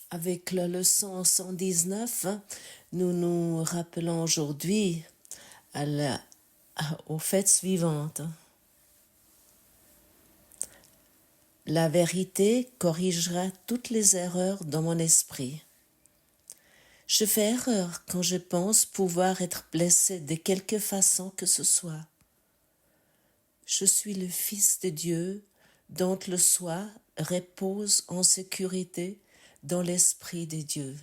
Avec la leçon 119, nous nous rappelons aujourd'hui aux fêtes suivantes. La vérité corrigera toutes les erreurs dans mon esprit. Je fais erreur quand je pense pouvoir être blessé de quelque façon que ce soit. Je suis le Fils de Dieu dont le soi repose en sécurité dans l'Esprit de Dieu.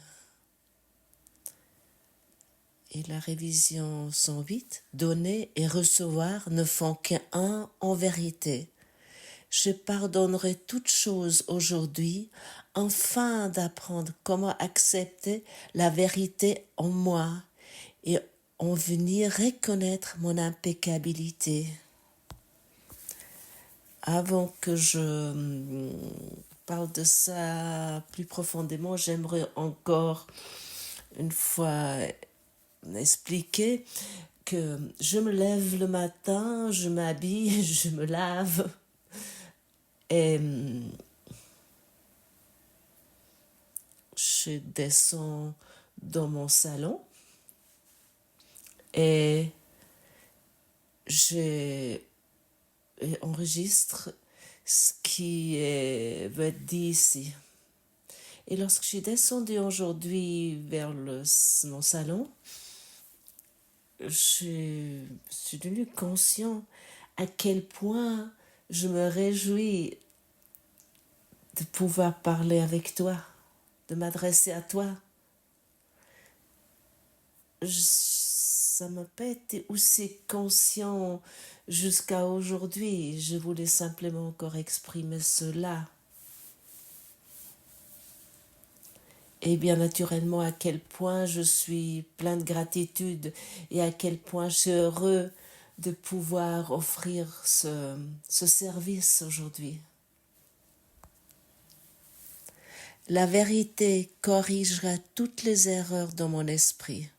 Et la révision 108, donner et recevoir ne font qu'un en vérité. Je pardonnerai toutes choses aujourd'hui, afin d'apprendre comment accepter la vérité en moi et en venir reconnaître mon impeccabilité. Avant que je parle de ça plus profondément, j'aimerais encore une fois expliquer que je me lève le matin, je m'habille, je me lave et je descends dans mon salon et j'enregistre ce qui veut être dit ici. Et lorsque je suis descendue aujourd'hui vers mon salon, je suis devenu conscient à quel point je me réjouis de pouvoir parler avec toi, de m'adresser à toi. Ça m'a pas été aussi conscient jusqu'à aujourd'hui. Je voulais simplement encore exprimer cela. Et bien naturellement à quel point je suis plein de gratitude et à quel point je suis heureux de pouvoir offrir ce service aujourd'hui. La vérité corrigera toutes les erreurs dans mon esprit.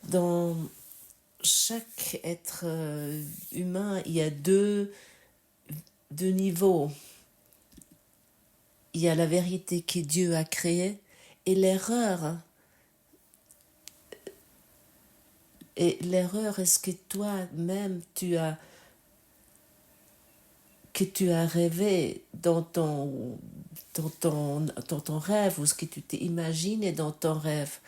Dans chaque être humain, il y a deux niveaux. Il y a la vérité que Dieu a créée et l'erreur. Et l'erreur, est-ce que toi-même tu as rêvé dans ton rêve ou ce que tu t'es imaginé dans ton rêve?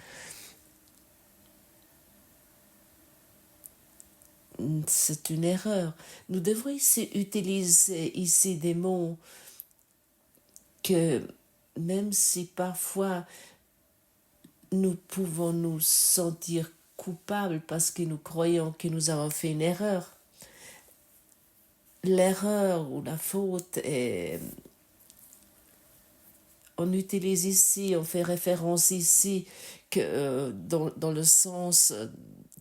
C'est une erreur. Nous devons utiliser ici des mots que même si parfois nous pouvons nous sentir coupables parce que nous croyons que nous avons fait une erreur, l'erreur ou la faute est... On utilise ici, on fait référence ici que dans le sens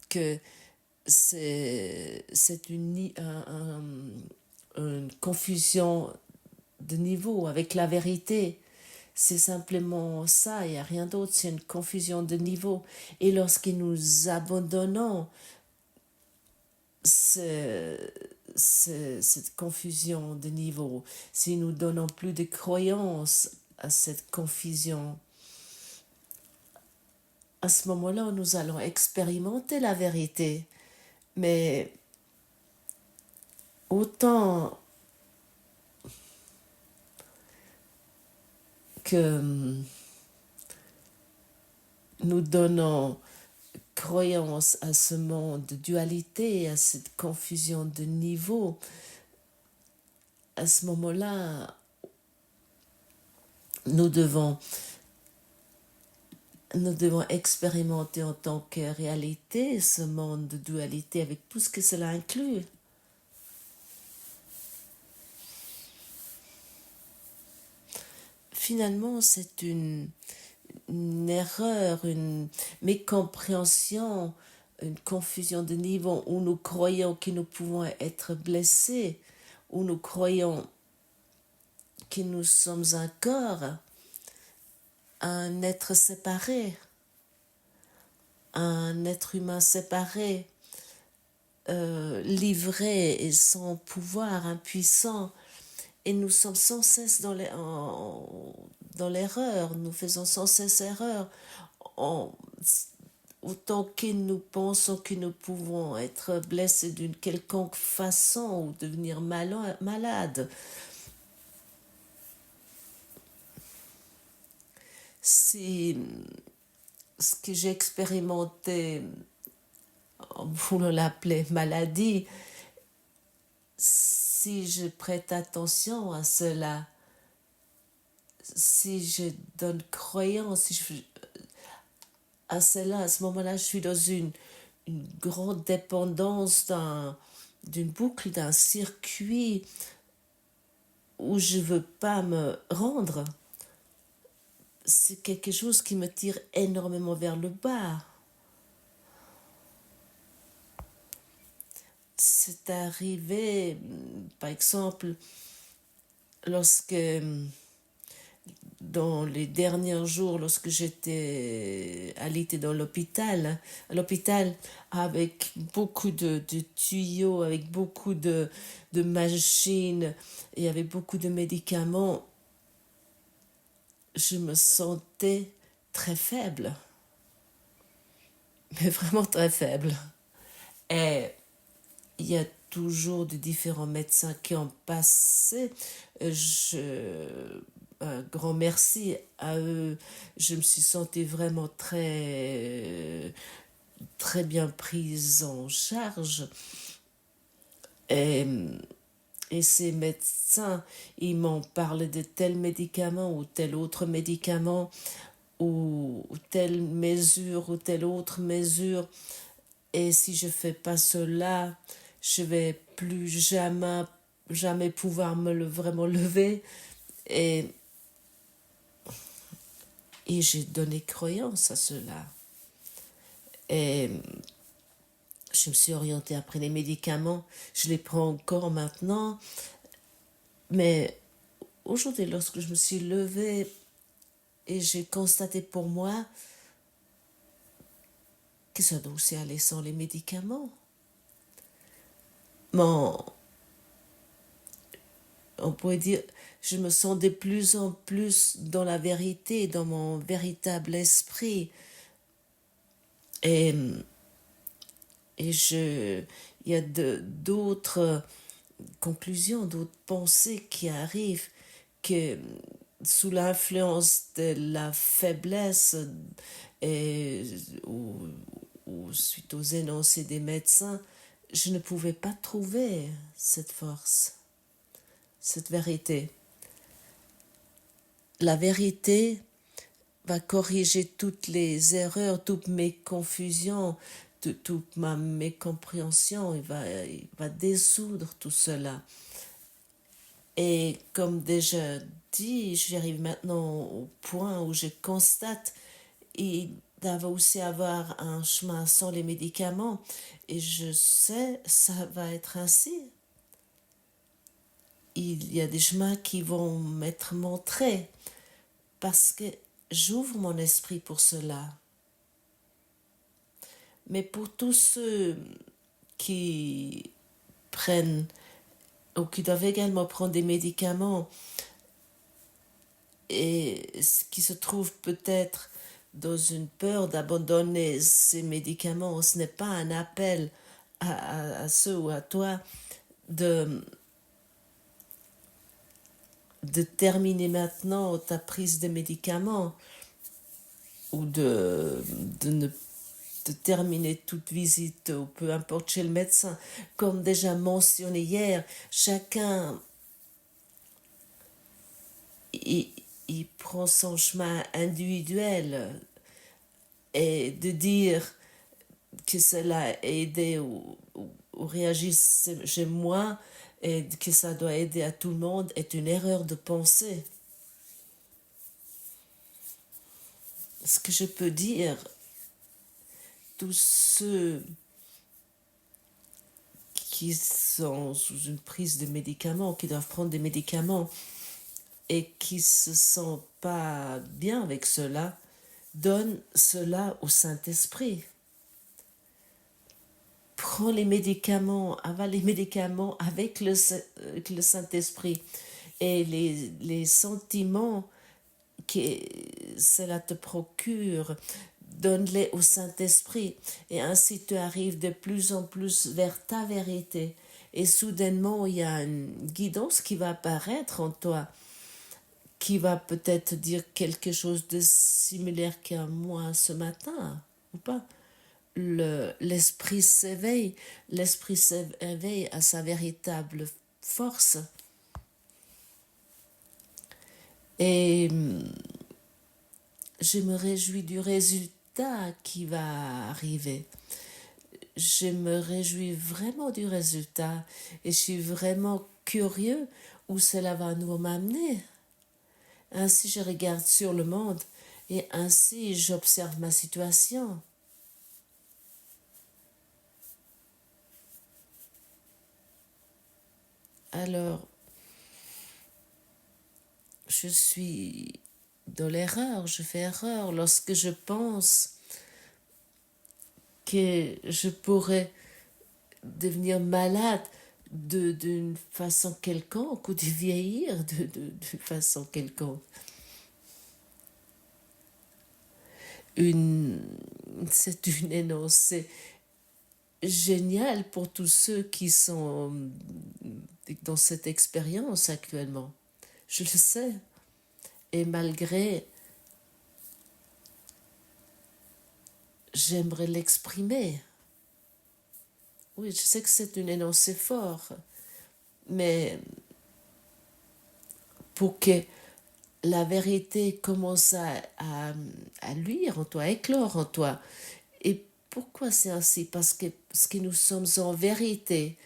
que c'est une confusion de niveau avec la vérité. C'est simplement ça, il n'y a rien d'autre, c'est une confusion de niveau. Et lorsque nous abandonnons cette confusion de niveau, si nous donnons plus de croyance à cette confusion, à ce moment-là, nous allons expérimenter la vérité. Mais autant que nous donnons croyance à ce monde de dualité, à cette confusion de niveau, à ce moment-là, nous devons expérimenter en tant que réalité ce monde de dualité avec tout ce que cela inclut. Finalement, c'est une erreur, une mécompréhension, une confusion de niveau où nous croyons que nous pouvons être blessés, où nous croyons que nous sommes un corps, un être séparé, un être humain séparé, livré et sans pouvoir, impuissant. Et nous sommes sans cesse dans l'erreur, nous faisons sans cesse erreur. En- Autant que nous pensons que nous pouvons être blessés d'une quelconque façon ou devenir malades. Si ce que j'ai expérimenté, on voulant l'appeler maladie, si je prête attention à cela, si je donne croyance à cela, à ce moment-là, je suis dans une grande dépendance d'une boucle, d'un circuit où je ne veux pas me rendre. C'est quelque chose qui me tire énormément vers le bas. C'est arrivé, par exemple, lorsque, dans les derniers jours, lorsque j'étais alitée dans l'hôpital, à l'hôpital avec beaucoup de tuyaux, avec beaucoup de machines et avec beaucoup de médicaments, je me sentais très faible, mais vraiment très faible. Et il y a toujours de différents médecins qui ont passé. Un grand merci à eux. Je me suis sentie vraiment très bien prise en charge. Et, et ces médecins, ils m'ont parlé de tel médicament ou tel autre médicament ou telle mesure ou telle autre mesure. Et si je fais pas cela, je vais plus jamais pouvoir vraiment lever. Et, et j'ai donné croyance à cela. Et je me suis orientée après les médicaments. Je les prends encore maintenant. Mais aujourd'hui, lorsque je me suis levée et j'ai constaté pour moi que ça doit aussi aller sans les médicaments. Mon, on pourrait dire, je me sens de plus en plus dans la vérité, dans mon véritable esprit. Et, il y a d'autres conclusions, d'autres pensées qui arrivent que sous l'influence de la faiblesse et, ou suite aux énoncés des médecins, je ne pouvais pas trouver cette force, cette vérité. La vérité va corriger toutes les erreurs, toutes mes confusions, toute ma mécompréhension. Il va dissoudre tout cela. Et comme déjà dit, j'arrive maintenant au point où je constate il va aussi avoir un chemin sans les médicaments. Et je sais, ça va être ainsi. Il y a des chemins qui vont m'être montrés parce que j'ouvre mon esprit pour cela. Mais pour tous ceux qui prennent ou qui doivent également prendre des médicaments et qui se trouvent peut-être dans une peur d'abandonner ces médicaments, ce n'est pas un appel à ceux ou à toi de terminer maintenant ta prise de médicaments ou de terminer toute visite ou peu importe chez le médecin. Comme déjà mentionné hier, chacun il prend son chemin individuel et de dire que cela a aidé ou réagit chez moi et que ça doit aider à tout le monde est une erreur de pensée. Ce que je peux dire, tous ceux qui sont sous une prise de médicaments, qui doivent prendre des médicaments et qui ne se sentent pas bien avec cela, donnent cela au Saint-Esprit. Prends les médicaments, avale les médicaments avec le Saint-Esprit. et les sentiments que cela te procure, donne-les au Saint-Esprit. Et ainsi tu arrives de plus en plus vers ta vérité. Et soudainement, il y a une guidance qui va apparaître en toi, qui va peut-être dire quelque chose de similaire qu'à moi ce matin, ou pas. L'esprit s'éveille, l'esprit s'éveille à sa véritable force. Et je me réjouis du résultat qui va arriver. Je me réjouis vraiment du résultat et je suis vraiment curieux où cela va nous m'amener. Ainsi je regarde sur le monde et ainsi j'observe ma situation. Alors, je suis dans l'erreur, je fais erreur lorsque je pense que je pourrais devenir malade d'une façon quelconque ou de vieillir d'une façon quelconque. C'est une énoncée géniale pour tous ceux qui sont dans cette expérience actuellement. Je le sais. Et malgré, j'aimerais l'exprimer. Oui, je sais que c'est une énoncé fort, mais pour que la vérité commence à luire en toi, à éclore en toi. Et pourquoi c'est ainsi? Parce que nous sommes en vérité.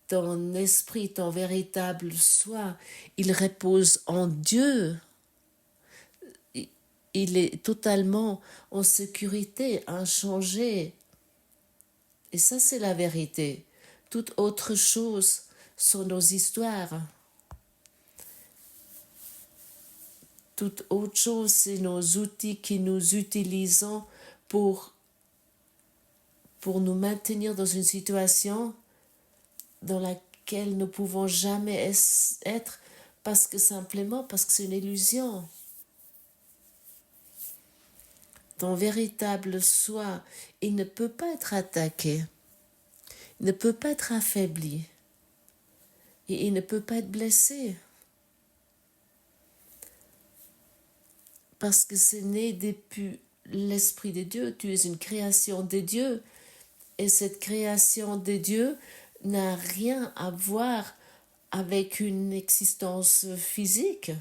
Ton esprit, ton véritable soi, il repose en Dieu. Il est totalement en sécurité, inchangé. Et ça, c'est la vérité. Toute autre chose sont nos histoires. Toute autre chose, c'est nos outils que nous utilisons pour nous maintenir dans une situation dans laquelle nous ne pouvons jamais être parce que c'est une illusion. Ton véritable soi, il ne peut pas être attaqué, il ne peut pas être affaibli et il ne peut pas être blessé. Parce que c'est né depuis l'Esprit de Dieu, tu es une création de Dieu et cette création de Dieu n'a rien à voir avec une existence physique.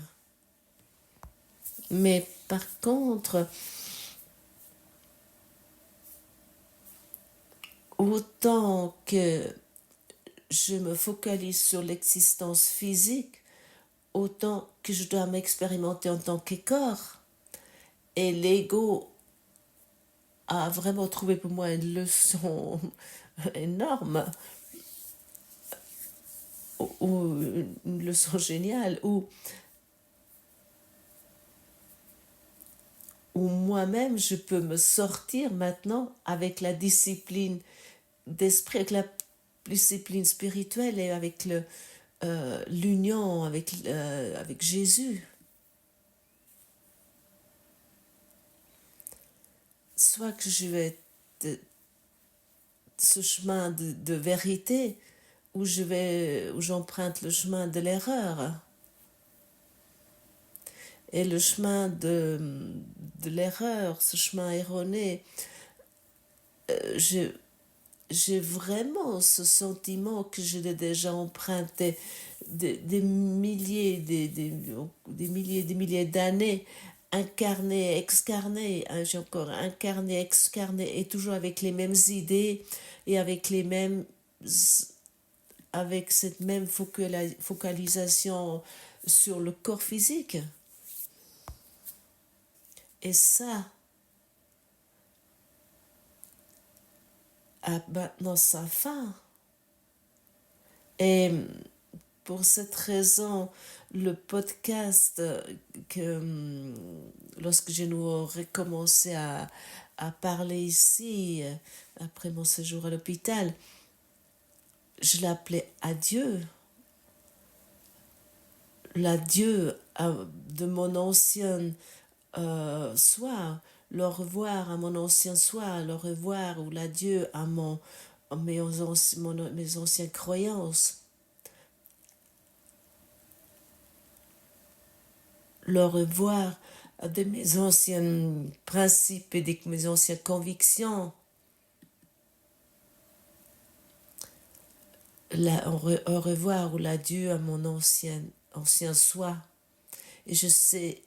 Mais par contre, autant que je me focalise sur l'existence physique, autant que je dois m'expérimenter en tant que corps. Et l'ego a vraiment trouvé pour moi une leçon énorme, ou une leçon géniale, où moi-même je peux me sortir maintenant avec la discipline d'esprit, avec la discipline spirituelle et avec l'union avec Jésus. Soit que je vais ce chemin de vérité, ou j'emprunte le chemin de l'erreur. Et le chemin de l'erreur, ce chemin erroné, j'ai vraiment ce sentiment que je l'ai déjà emprunté des milliers, des milliers d'années, incarné, excarné, j'ai encore incarné, excarné, et toujours avec les mêmes idées et avec cette même focalisation sur le corps physique. Et ça a maintenant sa fin. Et pour cette raison, le podcast lorsque j'ai recommencé à parler ici, après mon séjour à l'hôpital, je l'appelais Adieu. l'adieu de mon ancien soi, le revoir à mon ancien soi, le revoir ou l'adieu à mes anciennes croyances, le revoir de mes anciens principes et de mes anciennes convictions, au revoir ou l'adieu à mon ancien soi. Et je sais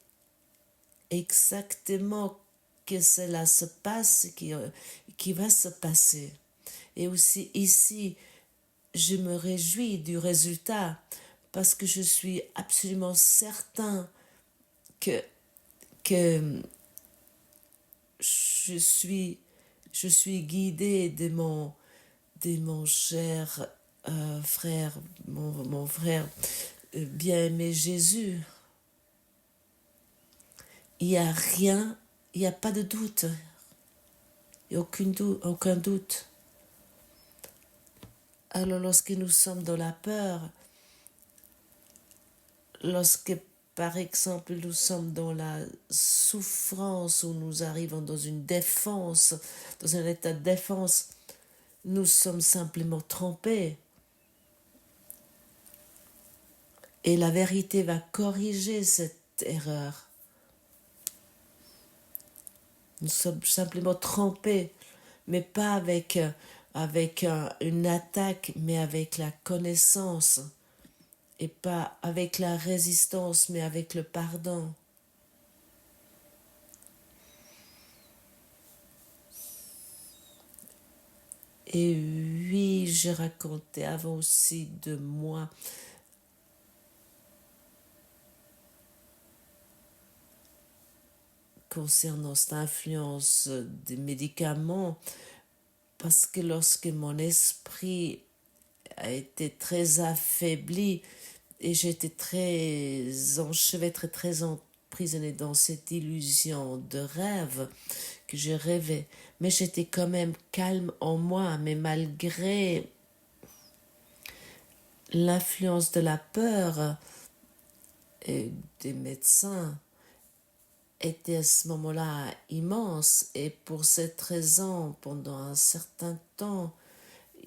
exactement que cela se passe, qui va se passer. Et aussi ici, je me réjouis du résultat parce que je suis absolument certain que je suis guidée de mon cher frère, mon frère bien-aimé Jésus. Il n'y a rien, il n'y a pas de doute, il n'y a aucun doute. Alors lorsque nous sommes dans la peur, lorsque par exemple nous sommes dans la souffrance ou nous arrivons dans une défense, dans un état de défense, nous sommes simplement trompés. Et la vérité va corriger cette erreur. Nous sommes simplement trompés, mais pas avec une attaque, mais avec la connaissance. Et pas avec la résistance, mais avec le pardon. Et oui, j'ai raconté avant aussi de moi. Concernant cette influence des médicaments, parce que lorsque mon esprit a été très affaibli et j'étais très enchevêtrée, très emprisonnée dans cette illusion de rêve que je rêvais, mais j'étais quand même calme en moi, mais malgré l'influence de la peur et des médecins était à ce moment-là immense, et pour cette raison, pendant un certain temps,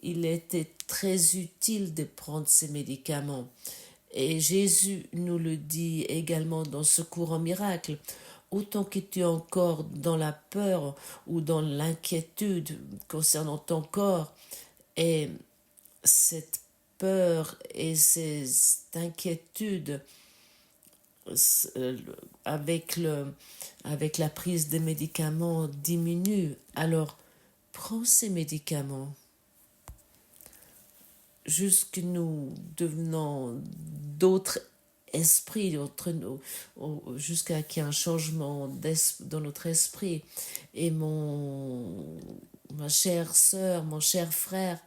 il était très utile de prendre ces médicaments. Et Jésus nous le dit également dans ce courant miracle. Autant que tu es encore dans la peur ou dans l'inquiétude concernant ton corps, et cette peur et cette inquiétude avec la prise des médicaments diminue, alors prends ces médicaments. Jusque nous devenons d'autres esprits, jusqu'à qu'il y ait un changement dans notre esprit. Et ma chère sœur, mon cher frère,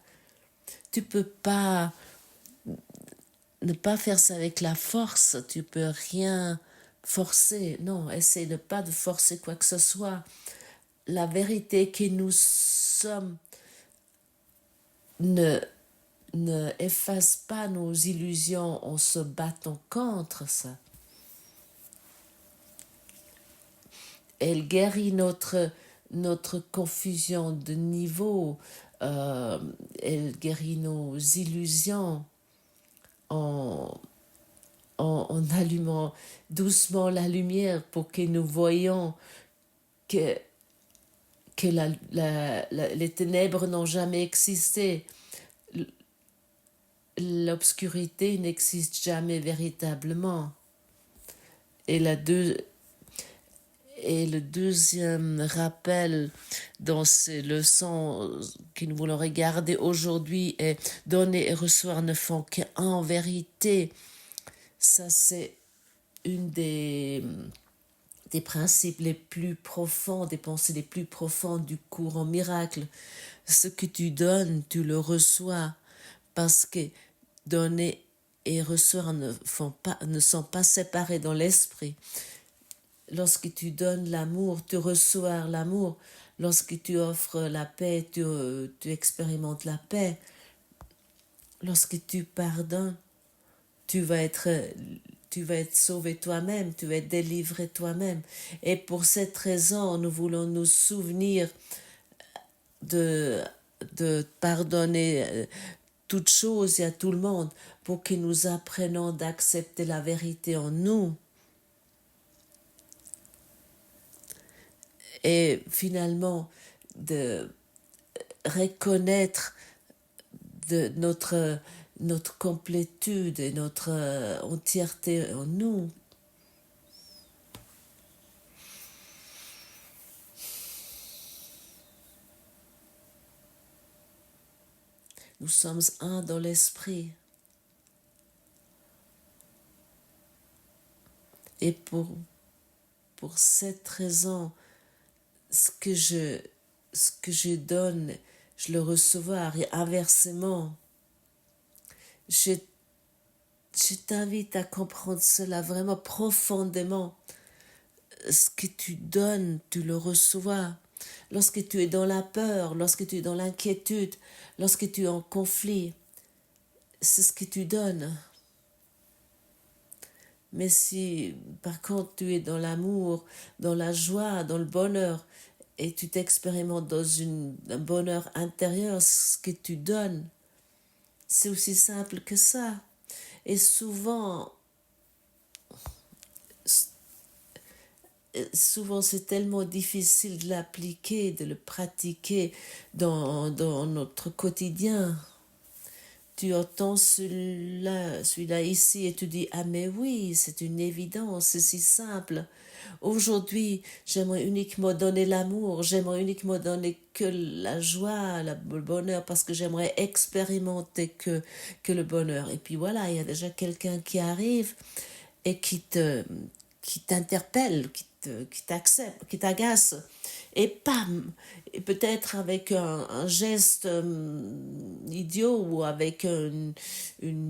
tu peux pas ne pas faire ça avec la force, tu peux rien forcer. Non, essaie de pas de forcer quoi que ce soit. La vérité que nous sommes ne efface pas nos illusions en se battant contre ça. Elle guérit notre confusion de niveau, elle guérit nos illusions en allumant doucement la lumière pour que nous voyions que les ténèbres n'ont jamais existé. L'obscurité n'existe jamais véritablement. Et le deuxième rappel dans ces leçons que nous voulons regarder aujourd'hui est donner et recevoir ne font qu'un en vérité. Ça, c'est une des principes les plus profonds, des pensées les plus profondes du courant miracle. Ce que tu donnes, tu le reçois, parce que donner et recevoir ne sont pas séparés dans l'esprit. Lorsque tu donnes l'amour, tu reçois l'amour. Lorsque tu offres la paix, tu expérimentes la paix. Lorsque tu pardonnes, tu tu vas être sauvé toi-même, tu vas être délivré toi-même. Et pour cette raison, nous voulons nous souvenir de, de pardonner toutes choses et à tout le monde pour que nous apprenions d'accepter la vérité en nous. Et finalement, de reconnaître de notre complétude et notre entièreté en nous. Nous sommes un dans l'esprit. Et pour cette raison, ce que je donne, je le recevoir. Et inversement, je t'invite à comprendre cela vraiment profondément. Ce que tu donnes, tu le reçois. Lorsque tu es dans la peur, lorsque tu es dans l'inquiétude, lorsque tu es en conflit, c'est ce que tu donnes. Mais si par contre tu es dans l'amour, dans la joie, dans le bonheur, et tu t'expérimentes dans un bonheur intérieur, ce que tu donnes, c'est aussi simple que ça. Et souvent c'est tellement difficile de l'appliquer, de le pratiquer dans notre quotidien. Tu entends celui-là ici et tu dis « Ah mais oui, c'est une évidence, c'est si simple. Aujourd'hui, j'aimerais uniquement donner l'amour, j'aimerais uniquement donner que la joie, le bonheur, parce que j'aimerais expérimenter que le bonheur. » Et puis voilà, il y a déjà quelqu'un qui arrive et qui t'interpelle, qui t'accepte, qui t'agace. Et pam, et peut-être avec un geste idiot ou avec une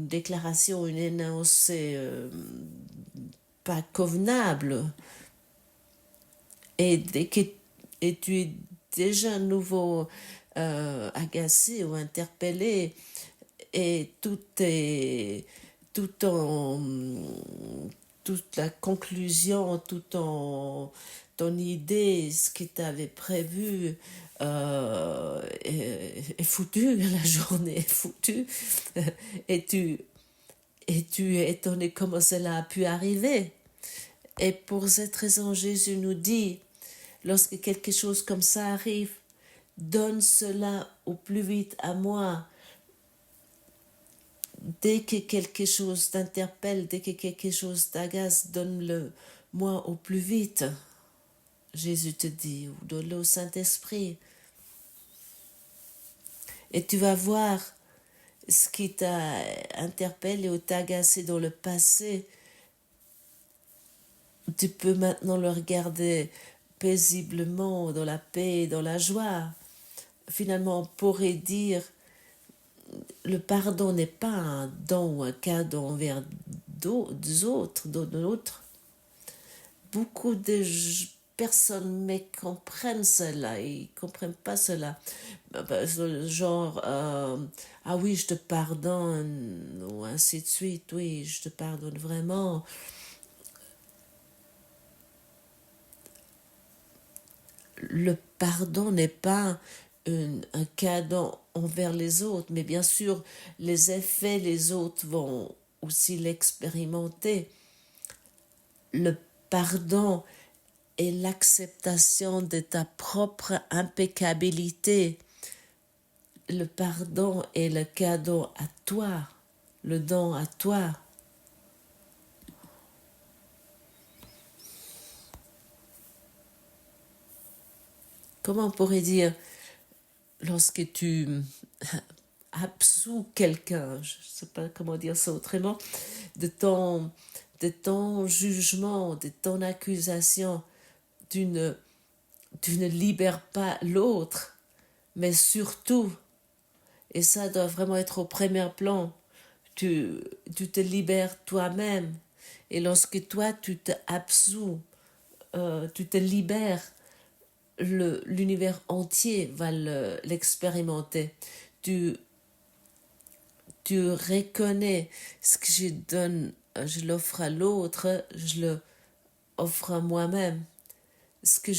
déclaration, une énoncé pas convenable. Et tu es déjà nouveau agacé ou interpellé et toute la conclusion, toute ton idée, ce que tu avais prévu est foutu, la journée est foutue. Et tu es étonné comment cela a pu arriver. Et pour cette raison, Jésus nous dit, lorsque quelque chose comme ça arrive, donne cela au plus vite à moi. Dès que quelque chose t'interpelle, dès que quelque chose t'agace, donne-le moi au plus vite. Jésus te dit, ou donne-le au Saint-Esprit. Et tu vas voir ce qui t'a interpellé ou t'a agacé dans le passé. Tu peux maintenant le regarder paisiblement, dans la paix, dans la joie. Finalement, on pourrait dire, le pardon n'est pas un don ou un cadeau envers d'autres. Beaucoup de personnes mécomprennent cela, ils ne comprennent pas cela. Genre, ah oui, je te pardonne, ou ainsi de suite, oui, je te pardonne vraiment. Le pardon n'est pas un cadeau envers les autres, mais bien sûr, les effets, les autres vont aussi l'expérimenter. Le pardon est l'acceptation de ta propre impeccabilité. Le pardon est le cadeau à toi, le don à toi. Comment on pourrait dire, lorsque tu absous quelqu'un, je ne sais pas comment dire ça autrement, de ton jugement, de ton accusation, tu ne libères pas l'autre, mais surtout, et ça doit vraiment être au premier plan, tu te libères toi-même. Et lorsque toi, tu te absous, tu te libères, l'univers entier va l'expérimenter. Tu reconnais ce que je donne je l'offre à l'autre, je le offre à moi-même. Ce que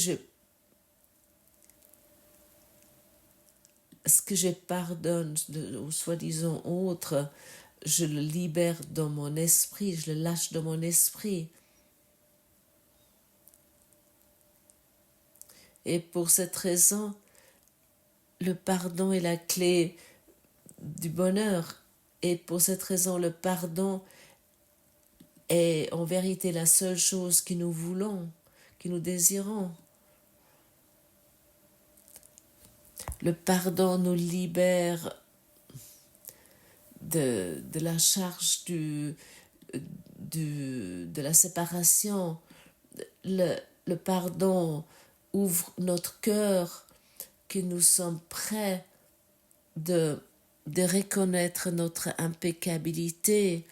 je pardonne aux soi-disant autres, je le libère dans mon esprit, je le lâche dans mon esprit. Et pour cette raison, le pardon est la clé du bonheur. Et pour cette raison, le pardon est en vérité la seule chose que nous voulons, que nous désirons. Le pardon nous libère de la charge de la séparation. Le pardon ouvre notre cœur, que nous sommes prêts de reconnaître notre impeccabilité.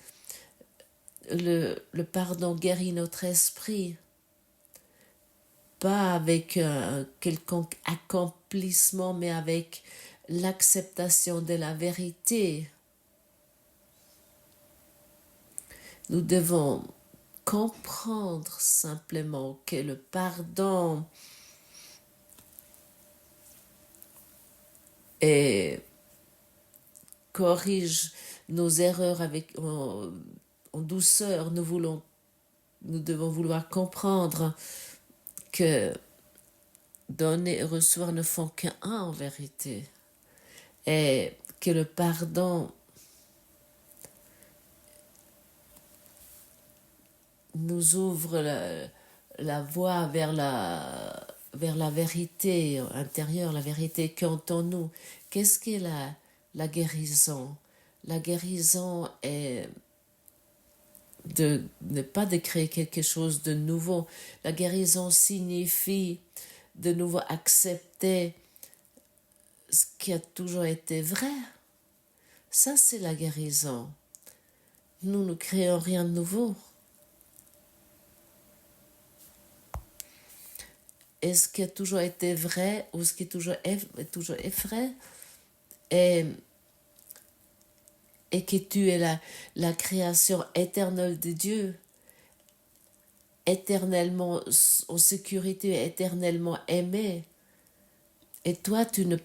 Le pardon guérit notre esprit, pas avec un quelconque accomplissement, mais avec l'acceptation de la vérité. Nous devons comprendre simplement que le pardon corrige nos erreurs en douceur. Nous devons vouloir comprendre que donner et recevoir ne font qu'un en vérité, et que le pardon nous ouvre la voie vers la vérité intérieure, la vérité qui est en nous. Qu'est-ce qu'est la guérison? La guérison est de ne pas de créer quelque chose de nouveau. La guérison signifie de nouveau accepter ce qui a toujours été vrai. Ça, c'est la guérison. Nous ne créons rien de nouveau. Et ce qui a toujours été vrai, ou ce qui toujours est vrai, et que tu es la création éternelle de Dieu, éternellement en sécurité, éternellement aimé. Et toi, tu ne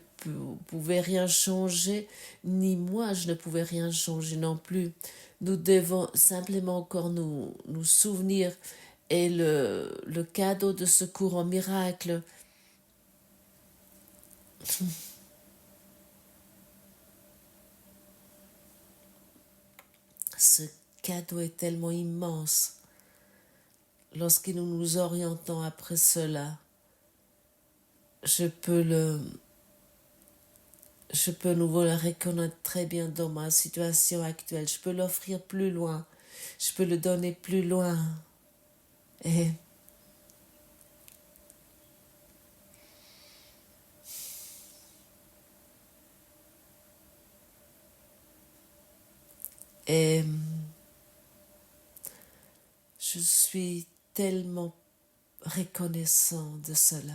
pouvais rien changer, ni moi, je ne pouvais rien changer non plus. Nous devons simplement encore nous souvenir, et le cadeau de secours en miracle. Ce cadeau est tellement immense. Lorsque nous nous orientons après cela, je peux nouveau le reconnaître très bien dans ma situation actuelle. Je peux l'offrir plus loin. Je peux le donner plus loin. Et je suis tellement reconnaissant de cela.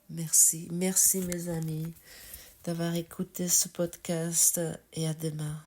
Merci, merci mes amis d'avoir écouté ce podcast, et à demain.